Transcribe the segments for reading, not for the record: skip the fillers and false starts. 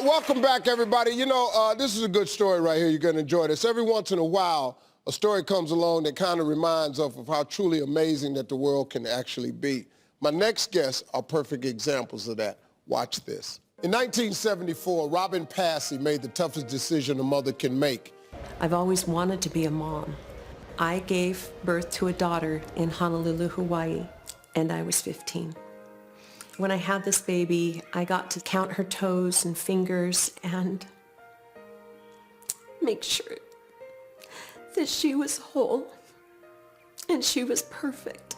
Welcome back, everybody. You know, this is a good story right here. You're going to enjoy this. Every once in a while, a story comes along that kind of reminds us of how truly amazing that the world can actually be. My next guests are perfect examples of that. Watch this. In 1974, Robin Passey made the toughest decision a mother can make. I've always wanted to be a mom. I gave birth to a daughter in Honolulu, Hawaii, and I was 15. When I had this baby, I got to count her toes and fingers and make sure that she was whole and she was perfect.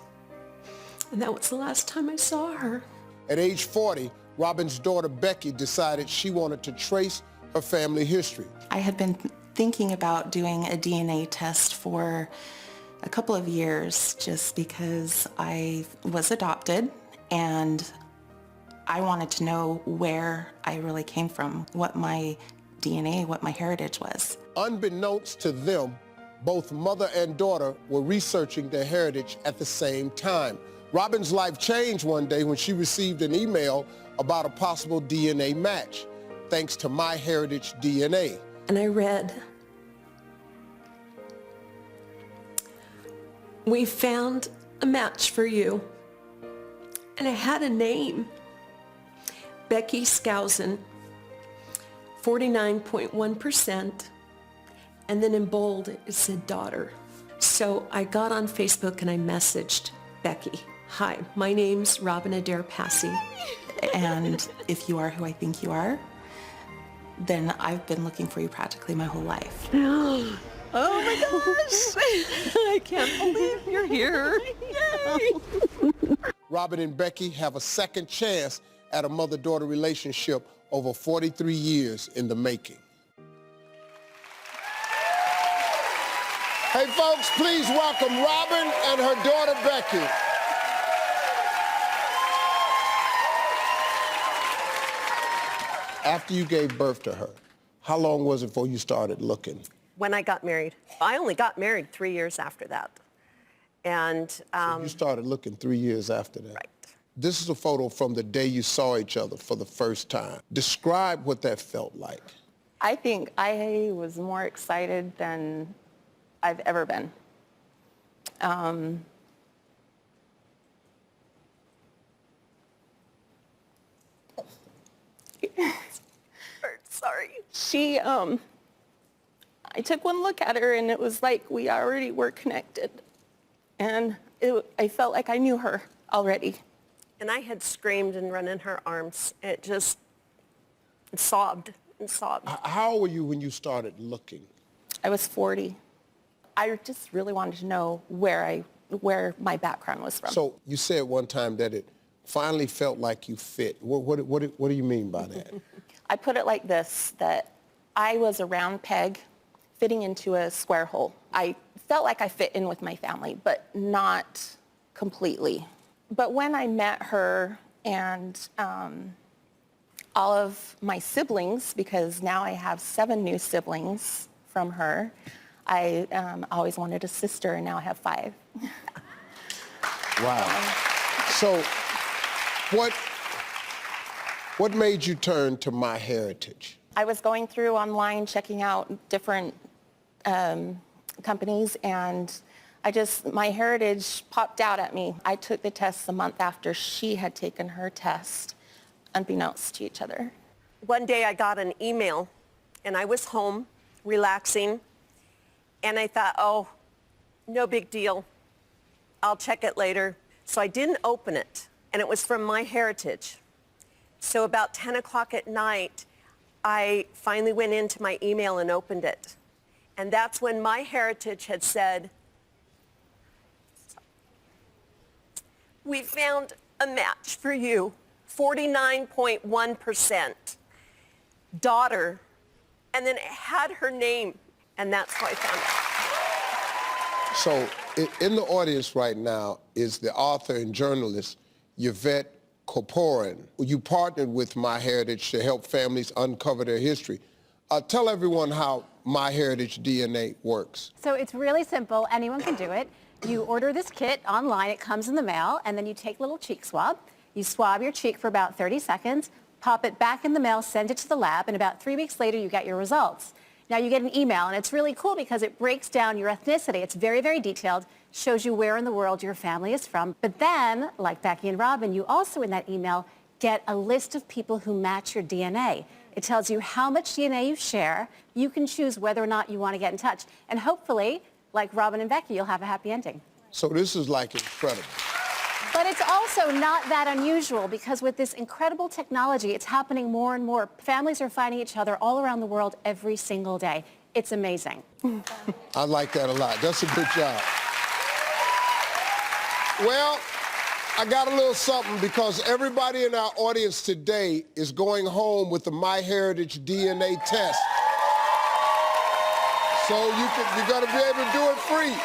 And that was the last time I saw her. At age 40, Robin's daughter, Becky, decided she wanted to trace her family history. I had been thinking about doing a DNA test for a couple of years just because I was adopted and I wanted to know where I really came from, what my DNA, what my heritage was. Unbeknownst to them, both mother and daughter were researching their heritage at the same time. Robin's life changed one day when she received an email about a possible DNA match, thanks to MyHeritage DNA. And I read, "We found a match for you." And I had a name, Becky Skousen, 49.1%, and then in bold it said daughter. So I got on Facebook and I messaged Becky. "Hi, my name's Robin Adair Passey." And if you are who I think you are, then I've been looking for you practically my whole life. Oh my gosh! I can't believe you're here. Yay! Robin and Becky have a second chance at a mother-daughter relationship over 43 years in the making. Hey folks, please welcome Robin and her daughter Becky. After you gave birth to her, how long was it before you started looking? When I got married. I only got married 3 years after that. And So you started looking 3 years after that? Right. This is a photo from the day you saw each other for the first time. Describe what that felt like. I think I was more excited than I've ever been. Sorry. I took one look at her and it was like we already were connected. And I felt like I knew her already. And I had screamed and run in her arms. It sobbed and sobbed. How old were you when you started looking? I was 40. I just really wanted to know where my background was from. So you said one time that it finally felt like you fit. What do you mean by that? I put it like this, that I was a round peg fitting into a square hole. I felt like I fit in with my family, but not completely. But when I met her and all of my siblings, because now I have 7 new siblings from her, I always wanted a sister and now I have 5. Wow. So what made you turn to MyHeritage? I was going through online, checking out different companies, and MyHeritage popped out at me. I took the test the month after she had taken her test, unbeknownst to each other. One day I got an email, and I was home, relaxing, and I thought, oh, no big deal. I'll check it later. So I didn't open it, and it was from MyHeritage. So about 10 o'clock at night, I finally went into my email and opened it. And that's when MyHeritage had said, "We found a match for you, 49.1%, daughter," and then it had her name, and that's how I found it. So in the audience right now is the author and journalist, Yvette Corporan. You partnered with MyHeritage to help families uncover their history. Tell everyone how MyHeritage DNA works. So it's really simple. Anyone can do it. You order this kit online. It comes in the mail, and then you take a little cheek swab. You swab your cheek for about 30 seconds, pop it back in the mail, send it to the lab, and about 3 weeks later, you get your results. Now you get an email, and it's really cool because it breaks down your ethnicity. It's very, very detailed, shows you where in the world your family is from. But then, like Becky and Robin, you also in that email get a list of people who match your DNA. It tells you how much DNA you share. You can choose whether or not you want to get in touch. And hopefully, like Robin and Becky, you'll have a happy ending. So this is like incredible. But it's also not that unusual because with this incredible technology, it's happening more and more. Families are finding each other all around the world every single day. It's amazing. I like that a lot. That's a good job. Well, I got a little something because everybody in our audience today is going home with the MyHeritage DNA test. So you're going to be able to do it free.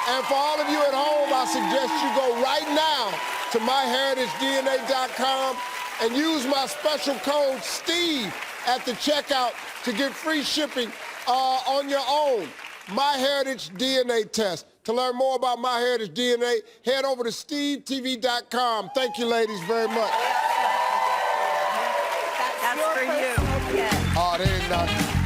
And for all of you at home, I suggest you go right now to MyHeritageDNA.com and use my special code STEVE at the checkout to get free shipping on your own. MyHeritage DNA test. To learn more about MyHeritage DNA, head over to SteveTV.com. Thank you, ladies, very much. That's for you. Oh, they ain't not.